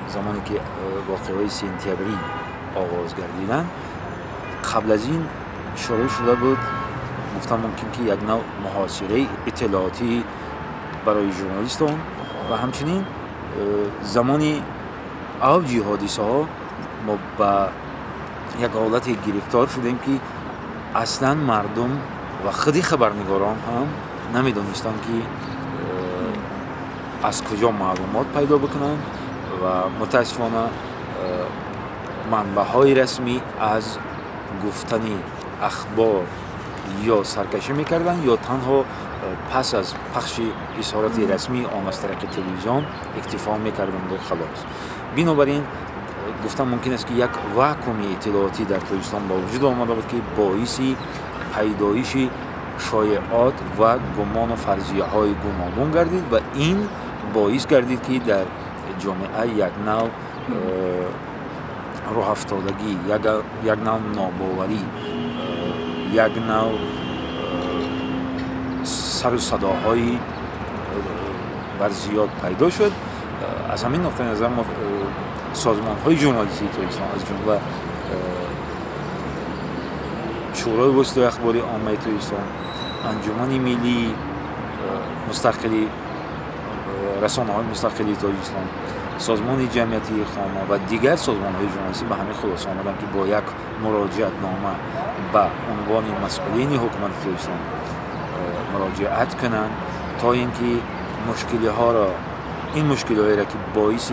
زمانی که واقعه سنتیابری آغاز گردیدن، قبل از این شروع شده بود گفتم ممکن که یک نوع محاصره اطلاعاتی برای ژورنالیستان و همچنین زمانی اوج حادثه ها ما با یک حالت گرفتار شدیم که اصلا مردم و خود خبرنگاران هم نمیدونستند که از کجا معلومات پیدا بکنند و متاسفانه منبع‌های رسمی از گفتن اخبار یا سرکشی میکردن یا تنها پس از پخش اظهارات رسمی آن از طریق تلویزیون اکتفا میکردند و خلاص. بنابراین گفتم ممکن است که یک واکوم اطلاعاتی در تویستان با وجود آمده بود که باعث پیدایش شایعات و گمان و فرضیه های گوناگون گردید و این باعث گردید که در جامعه یک نوع راه افتادگی، یک نوع ناباوری، یک نوع سر و صداهای بر زیاد پیدا شد. از همین نقطه نظر ما سازمان های ژورنالیستی تویستان از جمله شورای وسط اخباری عامه تویستان، انجمن ملی مستقلی، رسانه‌های مستقلی تاجیکستان، سازمان جمعیتی خامه و دیگر سازمان‌های ژورنالیستی به همین خلاصه آمدند که با یک مراجعت نامه به عنوان مسئولین حکومت تویستان مراجعت کنند تا اینکه این مشکل‌هایی را که باعث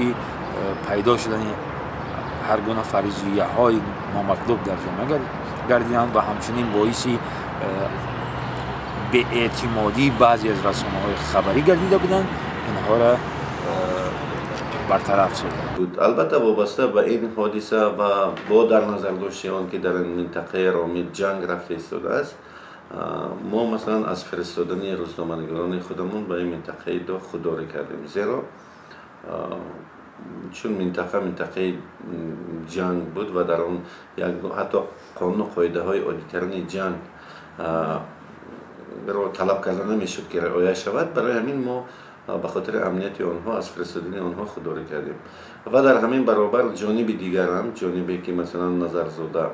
پیدا شدن هر گونه فرضیه‌های نامطلوب در جامعه گردیدند و همچنین باعث به اعتمادی بعضی از رسانه‌های خبری گردیده بودند، اینها را برطرف شد بود. البته وابسته به این حادثه و با در نظر داشتن آن که در این منطقه رامید جنگ رفته ایستاده است، ما مثلا از فرستادن روزنامه‌نگاران خودمون به این منطقه خودداری کردیم، زیرا چون منطقه جنگ بود و در آن حتی قانون و قاعده های عادی‌ترین جنگ را طلب کرده نمیشد که رعایت شود. برای همین ما به خاطر امنیت آنها از فرستادن آنها خودداری کردیم و در همین برابر جانب دیگر هم، جانبی که مثلا نظرزاده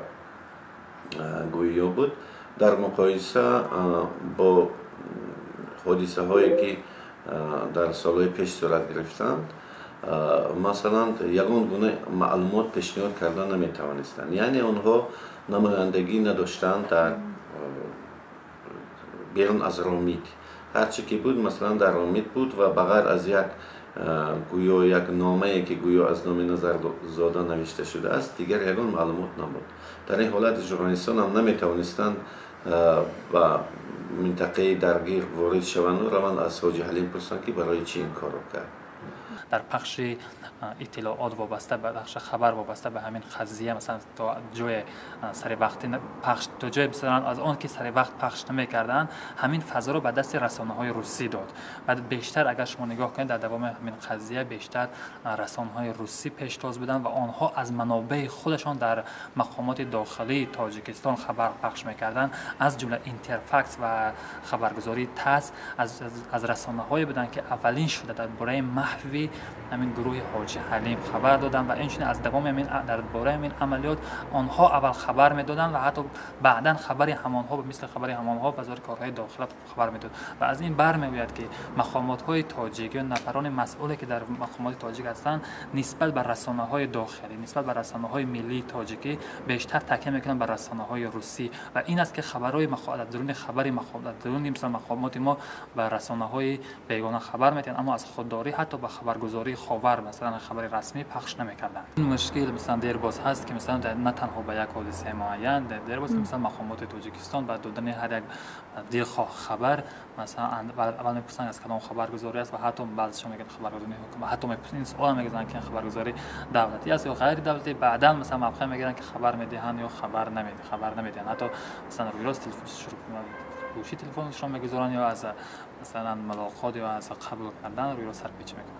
گویا بود، در مقایسه با حادثه هایی که در سالهای پیش صورت گرفتند، مثلا یگان گونه معلومات پیشنهاد کردن نمی توانستند، یعنی آنها نمایندگی نداشتند در بیرون از رامید. هرچی که بود مثلا در رامید بود و بغیر از یک نامه‌ای که گویا از نام نظرزاده نوشته شده است دیگر یگان معلومات نبود. در این حالت ژورنالیستان هم نمی توانستند و منطقه درگیر وارد شوند و روند از حاجی حلیم پرسیدند که برای چی این کار را کرد. در پخش اطلاعات وابسته به بخش خبر وابسته به همین قضیه، مثلا تا جای سر وقت پخش، تا جای مثلا از آن که سر وقت پخش نمی‌کردن، همین فضا رو به دست رسانه‌های روسی داد. بعد بیشتر اگر شما نگاه کنید در دوام همین قضیه بیشتر رسانه‌های روسی پیشتاز بودن و آنها از منابع خودشان در مقامات داخلی تاجیکستان خبر پخش می‌کردن، از جمله اینترفکس و خبرگزاری تاس از رسانه‌های بودن که اولین شده در باره محوی همین گروه حاجی حلیم خبر دادن و اینچنین از دوام همین درباره همین عملیات آنها اول خبر میدادن و حتی بعداً خبری همانها به مثل خبری همانها وزارت کارهای داخله خبر میداد و از این برمیآید که مقامات‌های تاجیک یا نفران مسئولی که در مقامات تاجیک هستند نسبت به رسانه‌های داخلی، نسبت به رسانه‌های ملی تاجیکی بیشتر تکیه میکنن بر رسانه‌های روسی و این است که خبرهای درون خبری درون مثلا مقامات ما به رسانه‌های بیگانه خبر میدن، اما از خودداری حتی به خبرگزاری خاور مثلا خبر رسمی پخش نمی‌کردن. این مشکل مثلا دیرباز هست که مثلا نه تنها به یک حادثه معین، دیرباز مثلا مقامات تاجیکستان بعد دادن هر یک دلخواه خبر مثلا اول میپرسن از کدام خبرگزاری است و حتی بعضیشون میگن خبرگزاری حکومت، حتی این سوال میگن که خبرگزاری دولتی است یا غیر دولتی، بعدا مثلا موقع میگیرن که خبر میدهن یا خبر نمیدن، حتی مثلا روی راست گوشی تلفنشون میگذارن یا از مثلا ملاقات یا از قبول کردن روی را سرپیچی میکنن.